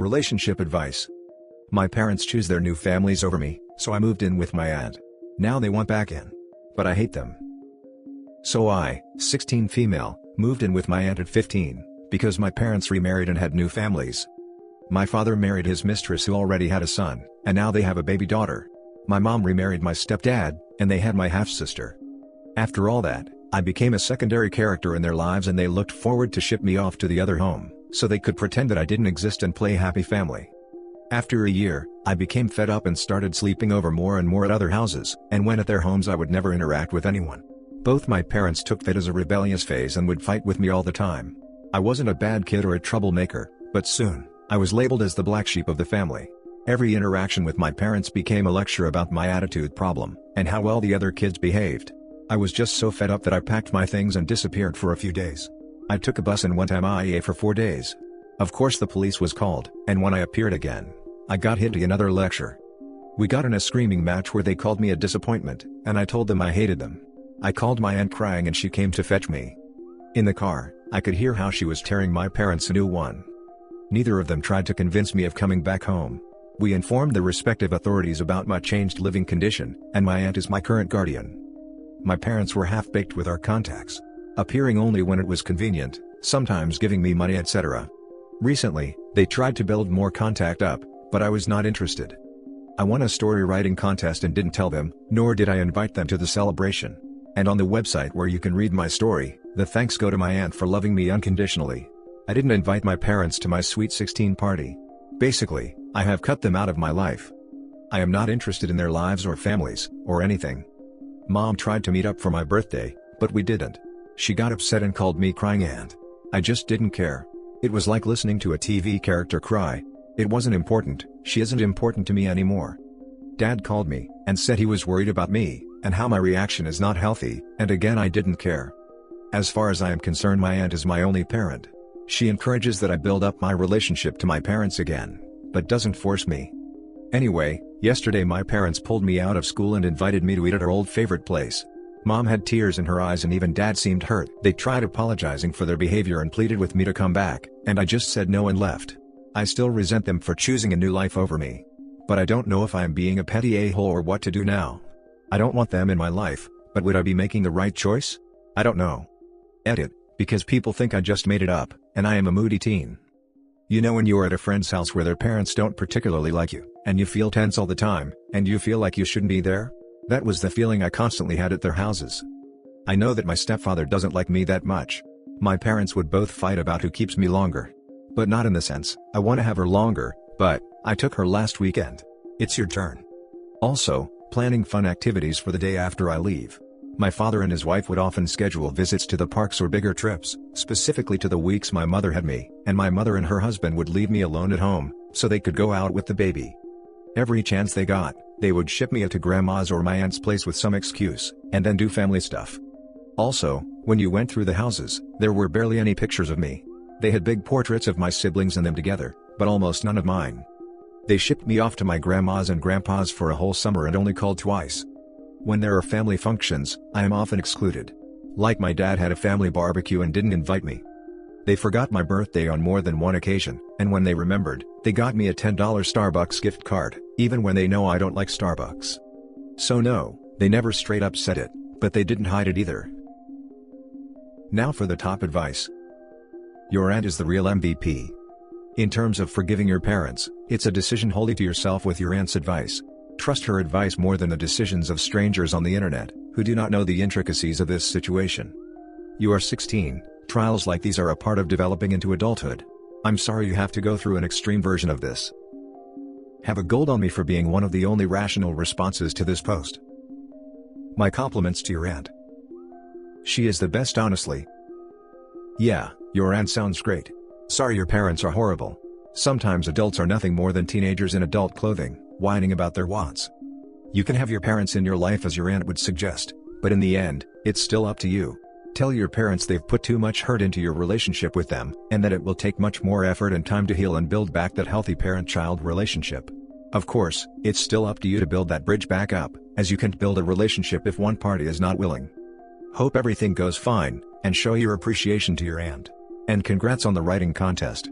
Relationship advice. My parents choose their new families over me, so I moved in with my aunt. Now they want back in. But I hate them. So I, 16 female, moved in with my aunt at 15, because my parents remarried and had new families. My father married his mistress who already had a son, and now they have a baby daughter. My mom remarried my stepdad, and they had my half-sister. After all that, I became a secondary character in their lives and they looked forward to ship me off to the other home, so they could pretend that I didn't exist and play happy family. After a year, I became fed up and started sleeping over more and more at other houses, and when at their homes I would never interact with anyone. Both my parents took it as a rebellious phase and would fight with me all the time. I wasn't a bad kid or a troublemaker, but soon, I was labeled as the black sheep of the family. Every interaction with my parents became a lecture about my attitude problem, and how well the other kids behaved. I was just so fed up that I packed my things and disappeared for a few days. I took a bus and went MIA for 4 days. Of course the police was called, and when I appeared again, I got hit in another lecture. We got in a screaming match where they called me a disappointment, and I told them I hated them. I called my aunt crying and she came to fetch me. In the car, I could hear how she was tearing my parents a new one. Neither of them tried to convince me of coming back home. We informed the respective authorities about my changed living condition, and my aunt is my current guardian. My parents were half-baked with our contacts, appearing only when it was convenient, sometimes giving me money, etc. Recently, they tried to build more contact up, but I was not interested. I won a story writing contest and didn't tell them, nor did I invite them to the celebration. And on the website where you can read my story, the thanks go to my aunt for loving me unconditionally. I didn't invite my parents to my sweet 16 party. Basically, I have cut them out of my life. I am not interested in their lives or families, or anything. Mom tried to meet up for my birthday, but we didn't. She got upset and called me crying aunt. I just didn't care. It was like listening to a TV character cry. It wasn't important. She isn't important to me anymore. Dad called me, and said he was worried about me, and how my reaction is not healthy, and again I didn't care. As far as I am concerned, my aunt is my only parent. She encourages that I build up my relationship to my parents again, but doesn't force me. Anyway, yesterday my parents pulled me out of school and invited me to eat at our old favorite place. Mom had tears in her eyes and even Dad seemed hurt. They tried apologizing for their behavior and pleaded with me to come back, and I just said no and left. I still resent them for choosing a new life over me. But I don't know if I am being a petty a-hole or what to do now. I don't want them in my life, but would I be making the right choice? I don't know. Edit, because people think I just made it up, and I am a moody teen. You know when you are at a friend's house where their parents don't particularly like you, and you feel tense all the time, and you feel like you shouldn't be there? That was the feeling I constantly had at their houses. I know that my stepfather doesn't like me that much. My parents would both fight about who keeps me longer. But not in the sense, I want to have her longer, but, I took her last weekend. It's your turn. Also, planning fun activities for the day after I leave. My father and his wife would often schedule visits to the parks or bigger trips, specifically to the weeks my mother had me, and my mother and her husband would leave me alone at home, so they could go out with the baby. Every chance they got, they would ship me to grandma's or my aunt's place with some excuse, and then do family stuff. Also, when you went through the houses, there were barely any pictures of me. They had big portraits of my siblings in them together, but almost none of mine. They shipped me off to my grandma's and grandpa's for a whole summer and only called twice. When there are family functions, I am often excluded. Like my dad had a family barbecue and didn't invite me. They forgot my birthday on more than one occasion, and when they remembered, they got me a $10 Starbucks gift card, even when they know I don't like Starbucks. So no, they never straight up said it, but they didn't hide it either. Now for the top advice. Your aunt is the real MVP. In terms of forgiving your parents, it's a decision wholly to yourself with your aunt's advice. Trust her advice more than the decisions of strangers on the internet, who do not know the intricacies of this situation. You are 16, trials like these are a part of developing into adulthood. I'm sorry you have to go through an extreme version of this. Have a gold on me for being one of the only rational responses to this post. My compliments to your aunt. She is the best, honestly. Yeah, your aunt sounds great. Sorry your parents are horrible. Sometimes adults are nothing more than teenagers in adult clothing, whining about their wants. You can have your parents in your life as your aunt would suggest, but in the end, it's still up to you. Tell your parents they've put too much hurt into your relationship with them, and that it will take much more effort and time to heal and build back that healthy parent-child relationship. Of course, it's still up to you to build that bridge back up, as you can't build a relationship if one party is not willing. Hope everything goes fine, and show your appreciation to your aunt. And congrats on the writing contest.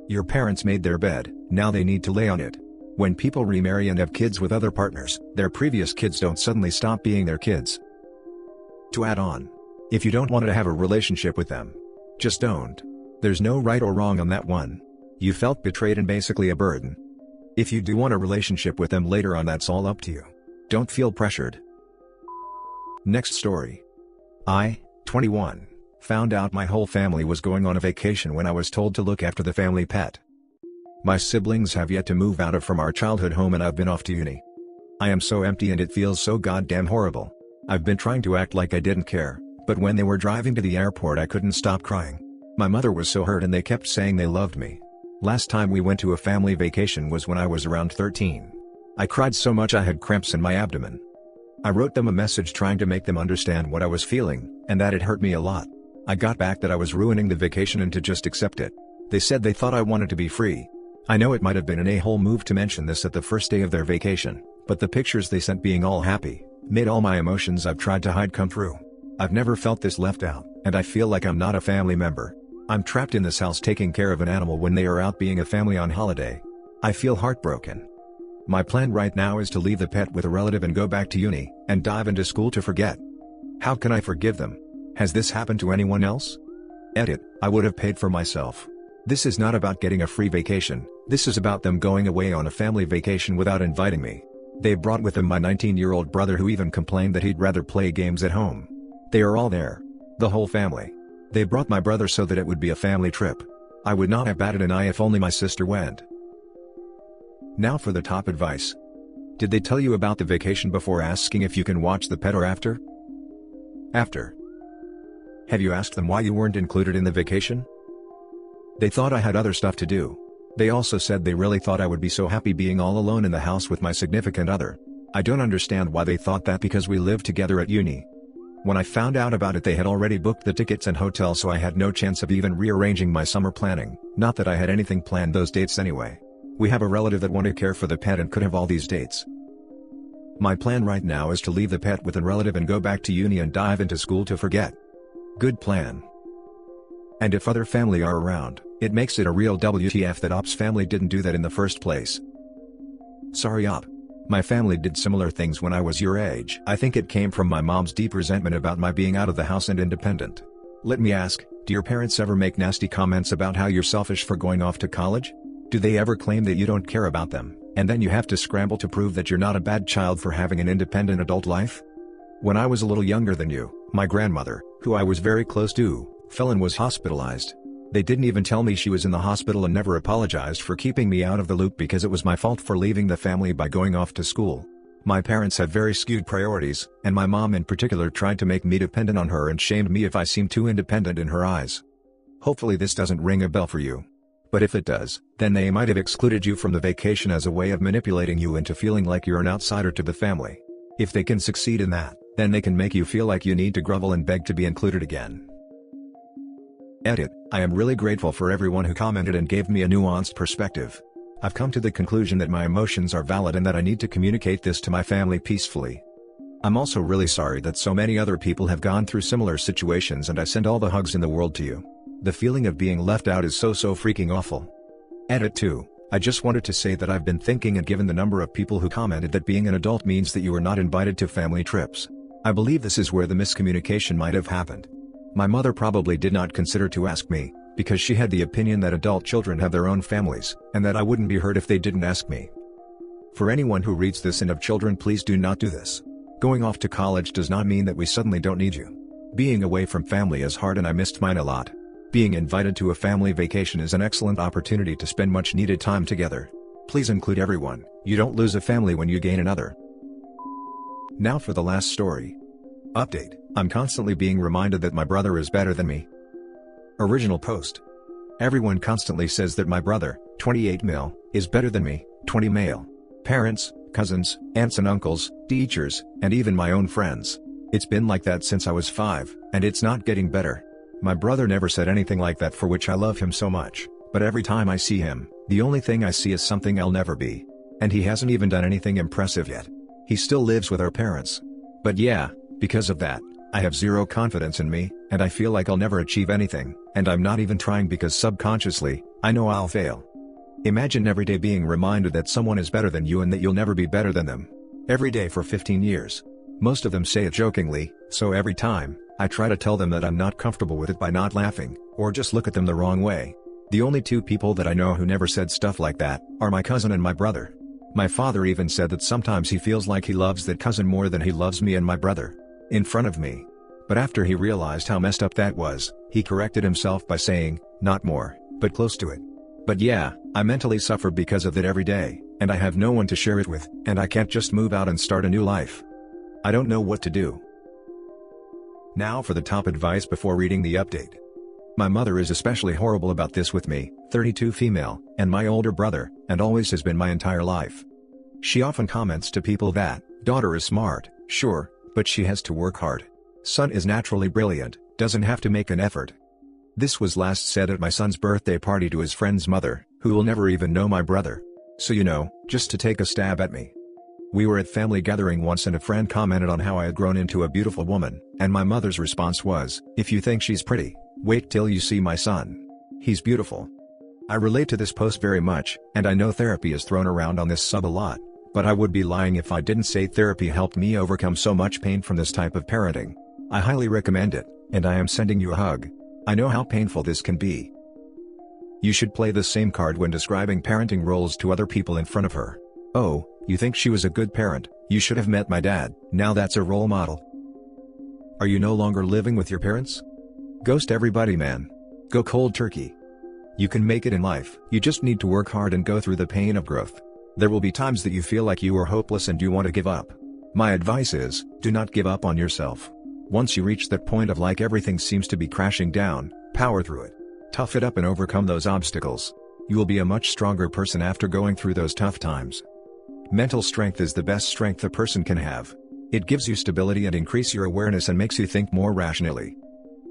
Your parents made their bed, now they need to lay on it. When people remarry and have kids with other partners, their previous kids don't suddenly stop being their kids. To add on, if you don't want to have a relationship with them, just don't. There's no right or wrong on that one. You felt betrayed and basically a burden. If you do want a relationship with them later on, that's all up to you. Don't feel pressured. Next story. I, 21, found out my whole family was going on a vacation when I was told to look after the family pet. My siblings have yet to move out from our childhood home and I've been off to uni. I am so empty and it feels so goddamn horrible. I've been trying to act like I didn't care, but when they were driving to the airport I couldn't stop crying. My mother was so hurt and they kept saying they loved me. Last time we went to a family vacation was when I was around 13. I cried so much I had cramps in my abdomen. I wrote them a message trying to make them understand what I was feeling, and that it hurt me a lot. I got back that I was ruining the vacation and to just accept it. They said they thought I wanted to be free. I know it might have been an a-hole move to mention this at the first day of their vacation, but the pictures they sent being all happy, made all my emotions I've tried to hide come through. I've never felt this left out, and I feel like I'm not a family member. I'm trapped in this house taking care of an animal when they are out being a family on holiday. I feel heartbroken. My plan right now is to leave the pet with a relative and go back to uni, and dive into school to forget. How can I forgive them? Has this happened to anyone else? Edit, I would have paid for myself. This is not about getting a free vacation, this is about them going away on a family vacation without inviting me. They brought with them my 19-year-old brother who even complained that he'd rather play games at home. They are all there. The whole family. They brought my brother so that it would be a family trip. I would not have batted an eye if only my sister went. Now for the top advice. Did they tell you about the vacation before asking if you can watch the pet or after? After. Have you asked them why you weren't included in the vacation? They thought I had other stuff to do. They also said they really thought I would be so happy being all alone in the house with my significant other. I don't understand why they thought that because we lived together at uni. When I found out about it they had already booked the tickets and hotel, so I had no chance of even rearranging my summer planning, not that I had anything planned those dates anyway. We have a relative that wanted to care for the pet and could have all these dates. My plan right now is to leave the pet with a relative and go back to uni and dive into school to forget. Good plan. And if other family are around, it makes it a real WTF that Op's family didn't do that in the first place. Sorry Op. My family did similar things when I was your age. I think it came from my mom's deep resentment about my being out of the house and independent. Let me ask, do your parents ever make nasty comments about how you're selfish for going off to college? Do they ever claim that you don't care about them, and then you have to scramble to prove that you're not a bad child for having an independent adult life? When I was a little younger than you, my grandmother, who I was very close to, fell and was hospitalized. They didn't even tell me she was in the hospital and never apologized for keeping me out of the loop because it was my fault for leaving the family by going off to school. My parents have very skewed priorities, and my mom in particular tried to make me dependent on her and shamed me if I seemed too independent in her eyes. Hopefully this doesn't ring a bell for you. But if it does, then they might have excluded you from the vacation as a way of manipulating you into feeling like you're an outsider to the family. If they can succeed in that, then they can make you feel like you need to grovel and beg to be included again. Edit, I am really grateful for everyone who commented and gave me a nuanced perspective. I've come to the conclusion that my emotions are valid and that I need to communicate this to my family peacefully. I'm also really sorry that so many other people have gone through similar situations, and I send all the hugs in the world to you. The feeling of being left out is so freaking awful. Edit 2, I just wanted to say that I've been thinking, and given the number of people who commented that being an adult means that you are not invited to family trips, I believe this is where the miscommunication might have happened. My mother probably did not consider to ask me, because she had the opinion that adult children have their own families, and that I wouldn't be hurt if they didn't ask me. For anyone who reads this and have children, please do not do this. Going off to college does not mean that we suddenly don't need you. Being away from family is hard and I missed mine a lot. Being invited to a family vacation is an excellent opportunity to spend much needed time together. Please include everyone. You don't lose a family when you gain another. Now for the last story. Update, I'm constantly being reminded that my brother is better than me. Original post. Everyone constantly says that my brother, 28 male, is better than me, 20 male. Parents, cousins, aunts and uncles, teachers, and even my own friends. It's been like that since I was 5, and it's not getting better. My brother never said anything like that, for which I love him so much, but every time I see him, the only thing I see is something I'll never be. And he hasn't even done anything impressive yet. He still lives with our parents. But yeah, because of that, I have zero confidence in me, and I feel like I'll never achieve anything, and I'm not even trying because subconsciously, I know I'll fail. Imagine every day being reminded that someone is better than you and that you'll never be better than them. Every day for 15 years. Most of them say it jokingly, so every time, I try to tell them that I'm not comfortable with it by not laughing, or just look at them the wrong way. The only two people that I know who never said stuff like that, are my cousin and my brother. My father even said that sometimes he feels like he loves that cousin more than he loves me and my brother. In front of me. But after he realized how messed up that was, he corrected himself by saying, not more, but close to it. But yeah, I mentally suffer because of that every day, and I have no one to share it with, and I can't just move out and start a new life. I don't know what to do. Now for the top advice before reading the update. My mother is especially horrible about this with me, 32 female, and my older brother, and always has been my entire life. She often comments to people that, daughter is smart, sure, but she has to work hard. Son is naturally brilliant, doesn't have to make an effort. This was last said at my son's birthday party to his friend's mother, who will never even know my brother. So you know, just to take a stab at me. We were at family gathering once and a friend commented on how I had grown into a beautiful woman, and my mother's response was, if you think she's pretty, wait till you see my son. He's beautiful. I relate to this post very much, and I know therapy is thrown around on this sub a lot, but I would be lying if I didn't say therapy helped me overcome so much pain from this type of parenting. I highly recommend it, and I am sending you a hug. I know how painful this can be. You should play the same card when describing parenting roles to other people in front of her. Oh, you think she was a good parent? You should have met my dad. Now that's a role model. Are you no longer living with your parents? Ghost everybody, man. Go cold turkey. You can make it in life. You just need to work hard and go through the pain of growth. There will be times that you feel like you are hopeless and you want to give up. My advice is, do not give up on yourself. Once you reach that point of like everything seems to be crashing down, power through it. Tough it up and overcome those obstacles. You will be a much stronger person after going through those tough times. Mental strength is the best strength a person can have. It gives you stability and increase your awareness and makes you think more rationally.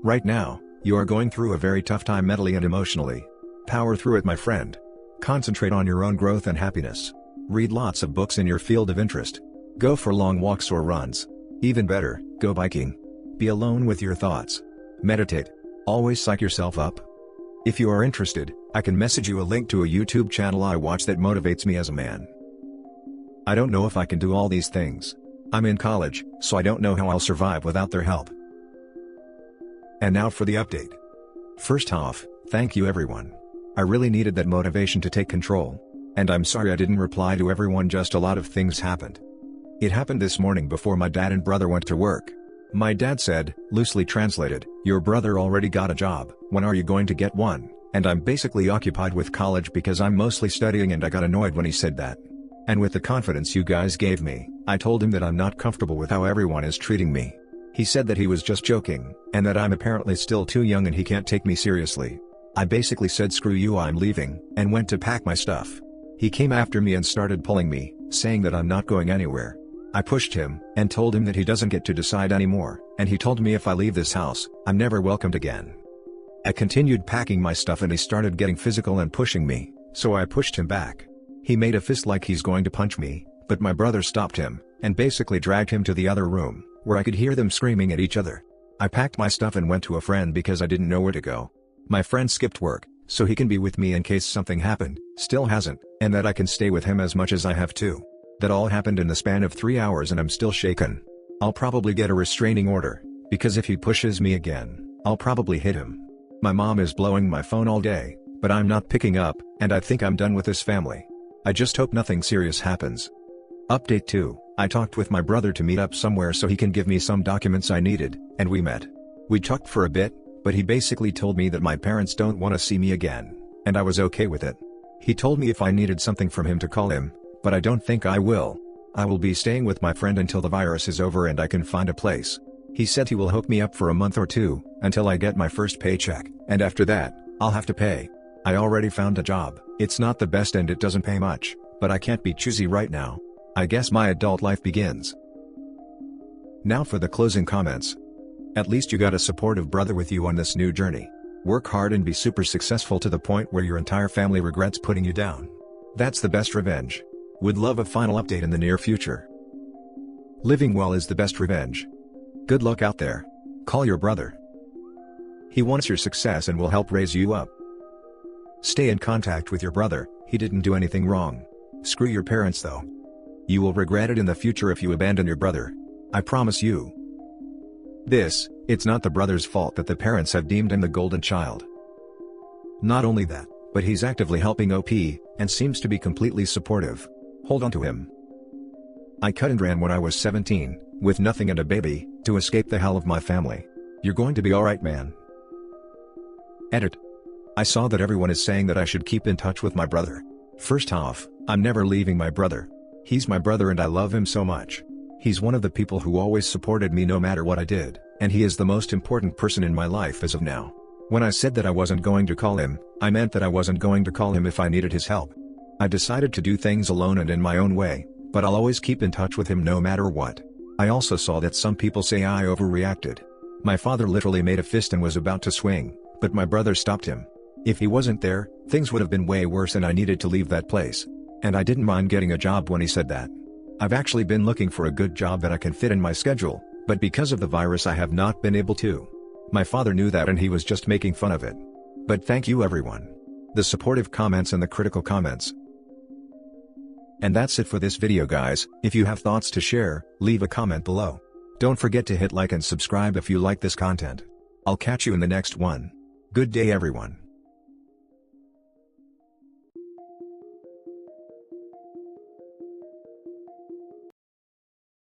Right now, you are going through a very tough time mentally and emotionally. Power through it, my friend. Concentrate on your own growth and happiness. Read lots of books in your field of interest. Go for long walks or runs. Even better, go biking. Be alone with your thoughts. Meditate. Always psych yourself up. If you are interested, I can message you a link to a YouTube channel I watch that motivates me as a man. I don't know if I can do all these things. I'm in college, so I don't know how I'll survive without their help. And now for the update. First off, thank you everyone. I really needed that motivation to take control. And I'm sorry I didn't reply to everyone, just a lot of things happened. It happened this morning before my dad and brother went to work. My dad said, loosely translated, your brother already got a job, when are you going to get one? And I'm basically occupied with college because I'm mostly studying, and I got annoyed when he said that. And with the confidence you guys gave me, I told him that I'm not comfortable with how everyone is treating me. He said that he was just joking, and that I'm apparently still too young and he can't take me seriously. I basically said screw you, I'm leaving, and went to pack my stuff. He came after me and started pulling me, saying that I'm not going anywhere. I pushed him, and told him that he doesn't get to decide anymore, and he told me if I leave this house, I'm never welcomed again. I continued packing my stuff and he started getting physical and pushing me, so I pushed him back. He made a fist like he's going to punch me, but my brother stopped him, and basically dragged him to the other room, where I could hear them screaming at each other. I packed my stuff and went to a friend because I didn't know where to go. My friend skipped work, so he can be with me in case something happened, still hasn't, and that I can stay with him as much as I have to. That all happened in the span of 3 hours and I'm still shaken. I'll probably get a restraining order, because if he pushes me again, I'll probably hit him. My mom is blowing my phone all day, but I'm not picking up, and I think I'm done with this family. I just hope nothing serious happens. Update 2, I talked with my brother to meet up somewhere so he can give me some documents I needed, and we met. We talked for a bit, but he basically told me that my parents don't want to see me again, and I was okay with it. He told me if I needed something from him to call him, but I don't think I will. I will be staying with my friend until the virus is over and I can find a place. He said he will hook me up for a month or two, until I get my first paycheck, and after that, I'll have to pay. I already found a job. It's not the best and it doesn't pay much, but I can't be choosy right now. I guess my adult life begins. Now for the closing comments. At least you got a supportive brother with you on this new journey. Work hard and be super successful to the point where your entire family regrets putting you down. That's the best revenge. Would love a final update in the near future. Living well is the best revenge. Good luck out there. Call your brother. He wants your success and will help raise you up. Stay in contact with your brother, he didn't do anything wrong. Screw your parents though. You will regret it in the future if you abandon your brother. I promise you. It's not the brother's fault that the parents have deemed him the golden child. Not only that, but he's actively helping OP, and seems to be completely supportive. Hold on to him. I cut and ran when I was 17, with nothing and a baby, to escape the hell of my family. You're going to be alright, man. Edit. I saw that everyone is saying that I should keep in touch with my brother. First off, I'm never leaving my brother. He's my brother and I love him so much. He's one of the people who always supported me no matter what I did, and he is the most important person in my life as of now. When I said that I wasn't going to call him, I meant that I wasn't going to call him if I needed his help. I decided to do things alone and in my own way, but I'll always keep in touch with him no matter what. I also saw that some people say I overreacted. My father literally made a fist and was about to swing, but my brother stopped him. If he wasn't there, things would have been way worse and I needed to leave that place. And I didn't mind getting a job when he said that. I've actually been looking for a good job that I can fit in my schedule, but because of the virus I have not been able to. My father knew that and he was just making fun of it. But thank you everyone. The supportive comments and the critical comments. And that's it for this video guys. If you have thoughts to share, leave a comment below. Don't forget to hit like and subscribe if you like this content. I'll catch you in the next one. Good day everyone.